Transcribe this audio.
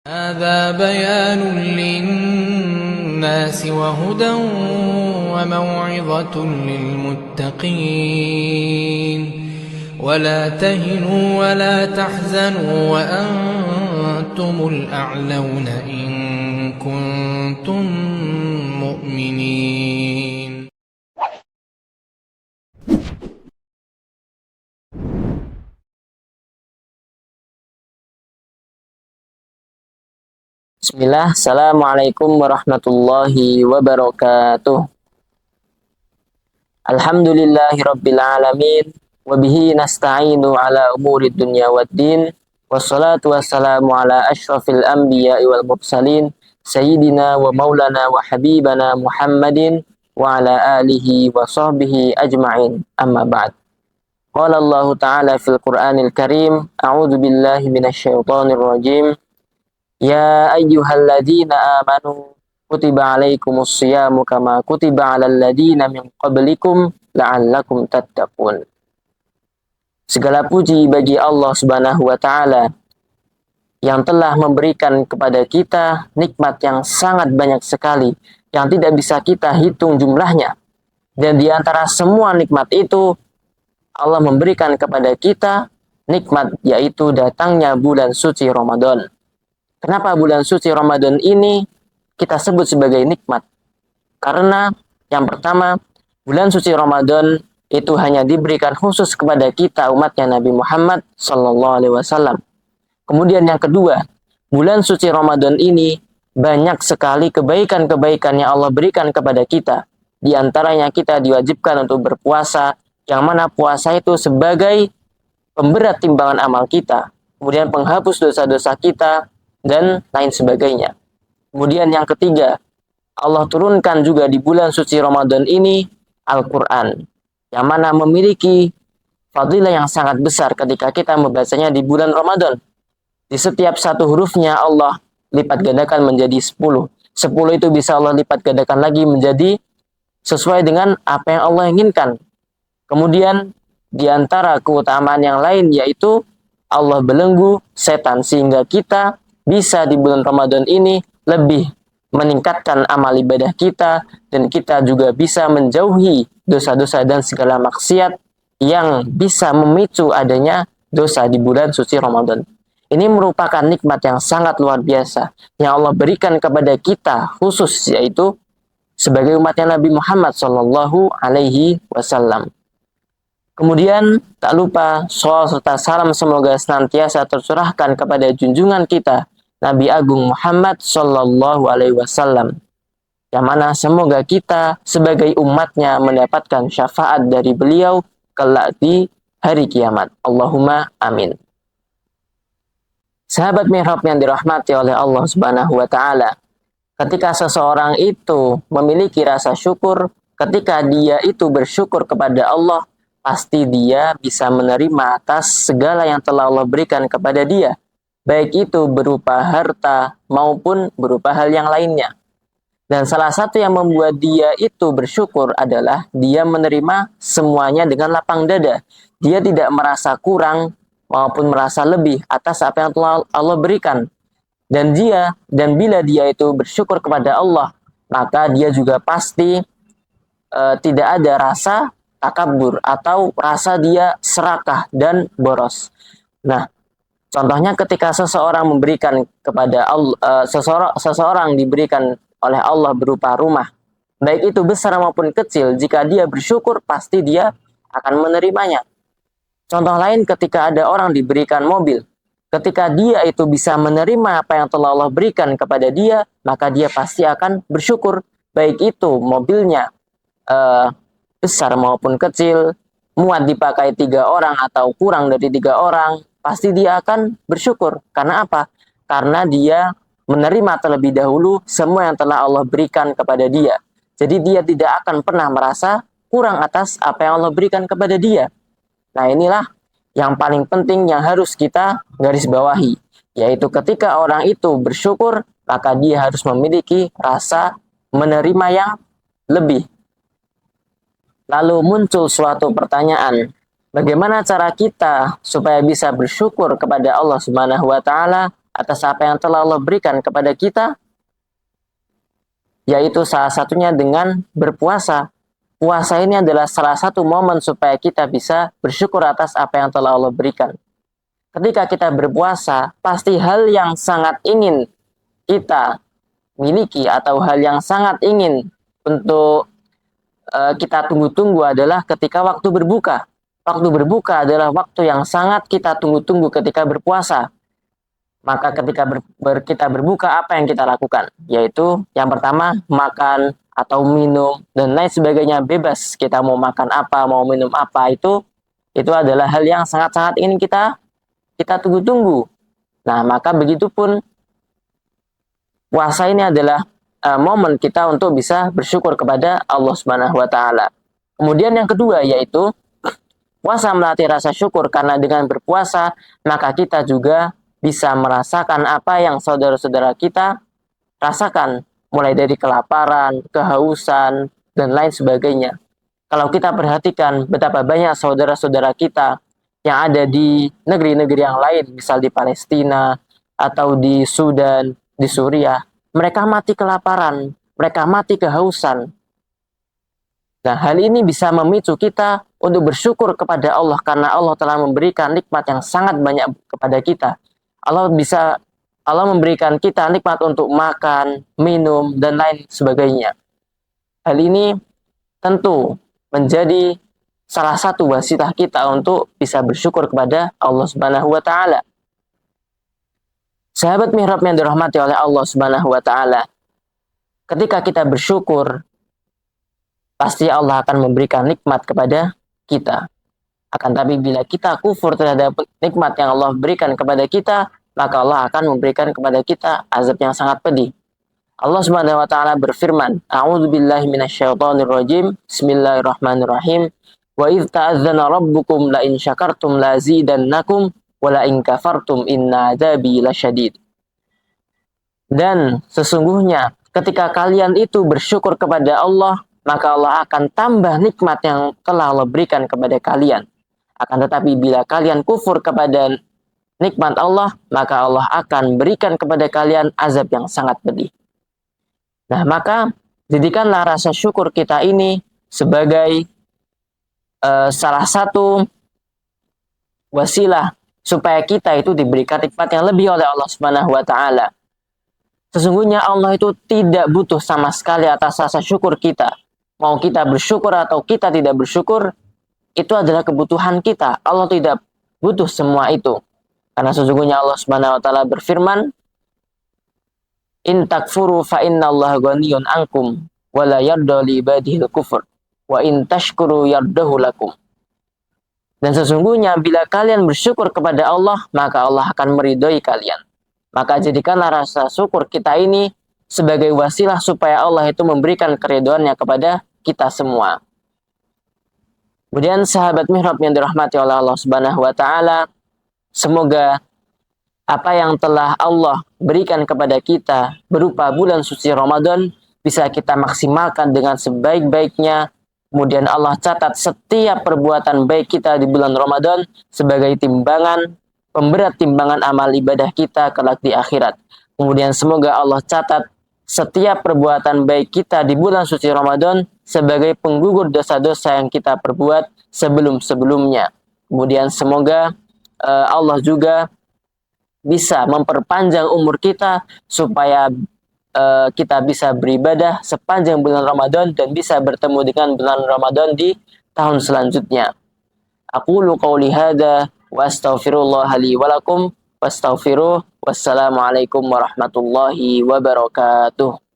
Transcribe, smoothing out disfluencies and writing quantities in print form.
هذا بيان للناس وهدى وموعظة للمتقين ولا تهنوا ولا تحزنوا وأنتم الأعلون إن كنتم مؤمنين. Bismillah, Assalamualaikum warahmatullahi wabarakatuh. Alhamdulillahi rabbil alamin, wabihi nasta'inu ala umuri dunya waddin, wassalatu wassalamu ala ashrafil anbiya'i wal mursalin, sayyidina wa maulana wa habibana Muhammadin wa ala alihi wa sahbihi ajma'in, amma ba'd. Qala Allah ta'ala fil Qur'anil Karim, a'udzu billahi minasyaitonir rajim. Ya ayyuhalladzina amanu kutiba alaikumus syiyamu kama kutiba alal ladzina min qablikum la'allakum tattaqun. Segala puji bagi Allah Subhanahu wa taala yang telah memberikan kepada kita nikmat yang sangat banyak sekali yang tidak bisa kita hitung jumlahnya. Dan di antara semua nikmat itu Allah memberikan kepada kita nikmat yaitu datangnya bulan suci Ramadan. Kenapa bulan suci Ramadan ini kita sebut sebagai nikmat? Karena yang pertama, bulan suci Ramadan itu hanya diberikan khusus kepada kita umatnya Nabi Muhammad SAW. Kemudian yang kedua, bulan suci Ramadan ini banyak sekali kebaikan-kebaikan yang Allah berikan kepada kita. Di antaranya kita diwajibkan untuk berpuasa, yang mana puasa itu sebagai pemberat timbangan amal kita, kemudian penghapus dosa-dosa kita, dan lain sebagainya. Kemudian yang ketiga, Allah turunkan juga di bulan suci Ramadan ini Al-Quran, yang mana memiliki fadilah yang sangat besar ketika kita membacanya di bulan Ramadan. Di setiap satu hurufnya Allah lipat gandakan menjadi 10. 10 itu bisa Allah lipat gandakan lagi menjadi sesuai dengan apa yang Allah inginkan. Kemudian di antara keutamaan yang lain yaitu Allah belenggu setan sehingga kita bisa di bulan Ramadan ini lebih meningkatkan amal ibadah kita dan kita juga bisa menjauhi dosa-dosa dan segala maksiat yang bisa memicu adanya dosa di bulan suci Ramadan. Ini merupakan nikmat yang sangat luar biasa yang Allah berikan kepada kita khusus yaitu sebagai umatnya Nabi Muhammad SAW. Kemudian tak lupa sholawat serta salam semoga senantiasa tercurahkan kepada junjungan kita Nabi Agung Muhammad Sallallahu Alaihi Wasallam, yang mana semoga kita sebagai umatnya mendapatkan syafaat dari beliau kelak di hari kiamat. Allahumma amin. Sahabat mihrab yang dirahmati oleh Allah Subhanahu Wa Taala, ketika seseorang itu memiliki rasa syukur, ketika dia itu bersyukur kepada Allah, pasti dia bisa menerima atas segala yang telah Allah berikan kepada dia, baik itu berupa harta maupun berupa hal yang lainnya. Dan salah satu yang membuat dia itu bersyukur adalah dia menerima semuanya dengan lapang dada. Dia tidak merasa kurang maupun merasa lebih atas apa yang telah Allah berikan. Dan bila dia itu bersyukur kepada Allah, maka dia juga pasti tidak ada rasa takabur atau rasa dia serakah dan boros. Nah, contohnya ketika seseorang memberikan kepada Allah, seseorang diberikan oleh Allah berupa rumah, baik itu besar maupun kecil, jika dia bersyukur pasti dia akan menerimanya. Contoh lain ketika ada orang diberikan mobil, ketika dia itu bisa menerima apa yang telah Allah berikan kepada dia, maka dia pasti akan bersyukur, baik itu mobilnya besar maupun kecil, muat dipakai 3 orang atau kurang dari 3 orang, pasti dia akan bersyukur. Karena apa? Karena dia menerima terlebih dahulu semua yang telah Allah berikan kepada dia. Jadi dia tidak akan pernah merasa kurang atas apa yang Allah berikan kepada dia. Nah, inilah yang paling penting yang harus kita garis bawahi, yaitu ketika orang itu bersyukur, maka dia harus memiliki rasa menerima yang lebih. Lalu muncul suatu pertanyaan, bagaimana cara kita supaya bisa bersyukur kepada Allah Subhanahu wa taala atas apa yang telah Allah berikan kepada kita, yaitu salah satunya dengan berpuasa. Puasa ini adalah salah satu momen supaya kita bisa bersyukur atas apa yang telah Allah berikan. Ketika kita berpuasa, pasti hal yang sangat ingin kita miliki atau hal yang sangat ingin untuk kita tunggu-tunggu adalah ketika waktu berbuka. Waktu berbuka adalah waktu yang sangat kita tunggu-tunggu ketika berpuasa. Maka ketika kita berbuka, apa yang kita lakukan? Yaitu yang pertama, makan atau minum dan lain sebagainya, bebas. Kita mau makan apa, mau minum apa, itu adalah hal yang sangat-sangat ingin kita tunggu-tunggu. Nah, maka begitupun puasa ini adalah momen kita untuk bisa bersyukur kepada Allah Subhanahu wa taala. Kemudian yang kedua yaitu puasa melatih rasa syukur, karena dengan berpuasa maka kita juga bisa merasakan apa yang saudara-saudara kita rasakan, mulai dari kelaparan, kehausan, dan lain sebagainya. Kalau kita perhatikan betapa banyak saudara-saudara kita yang ada di negeri-negeri yang lain, misal di Palestina atau di Sudan, di Suriah, mereka mati kelaparan, mereka mati kehausan. Nah, hal ini bisa memicu kita untuk bersyukur kepada Allah karena Allah telah memberikan nikmat yang sangat banyak kepada kita. Allah memberikan kita nikmat untuk makan, minum, dan lain sebagainya. Hal ini tentu menjadi salah satu wasilah kita untuk bisa bersyukur kepada Allah Subhanahu wa taala. Sahabat mihrab yang dirahmati oleh Allah Subhanahu wa taala, ketika kita bersyukur, pasti Allah akan memberikan nikmat kepada kita. Akan tapi bila kita kufur terhadap nikmat yang Allah berikan kepada kita, maka Allah akan memberikan kepada kita azab yang sangat pedih. Allah Subhanahu wa taala berfirman, A'udzubillahi minasyaitonirrajim. Bismillahirrahmanirrahim. Wa idz ta'adzana rabbukum la in syakartum la zidannakum wa la in kafartum inna adzabi lasyadid. Dan sesungguhnya ketika kalian itu bersyukur kepada Allah, maka Allah akan tambah nikmat yang telah Allah berikan kepada kalian. Akan tetapi bila kalian kufur kepada nikmat Allah, maka Allah akan berikan kepada kalian azab yang sangat pedih. Nah, maka jadikanlah rasa syukur kita ini sebagai salah satu wasilah supaya kita itu diberikan nikmat yang lebih oleh Allah Subhanahu wa taala. Sesungguhnya Allah itu tidak butuh sama sekali atas rasa syukur kita. Mau kita bersyukur atau kita tidak bersyukur, itu adalah kebutuhan kita. Allah tidak butuh semua itu. Karena sesungguhnya Allah Subhanahu wa taala berfirman, "In takfuru fa innallaha ghaniyun ankum wa la yarda li ibadihi al-kufr wa in tashkuru yardahu lakum." Dan sesungguhnya bila kalian bersyukur kepada Allah, maka Allah akan meridhoi kalian. Maka jadikanlah rasa syukur kita ini sebagai wasilah supaya Allah itu memberikan keridhoannya kepada kita semua. Kemudian sahabat mihrab yang dirahmati oleh Allah Subhanahu wa taala, semoga apa yang telah Allah berikan kepada kita berupa bulan suci Ramadan bisa kita maksimalkan dengan sebaik-baiknya. Kemudian Allah catat setiap perbuatan baik kita di bulan Ramadan sebagai timbangan, pemberat timbangan amal ibadah kita kelak di akhirat. Kemudian semoga Allah catat setiap perbuatan baik kita di bulan suci Ramadan sebagai penggugur dosa-dosa yang kita perbuat sebelum-sebelumnya. Kemudian semoga Allah juga bisa memperpanjang umur kita supaya kita bisa beribadah sepanjang bulan Ramadan dan bisa bertemu dengan bulan Ramadan di tahun selanjutnya. Aqulu qauli hadza wa astaghfirullah li wa lakum wastaghfiruh. Wassalamualaikum warahmatullahi wabarakatuh.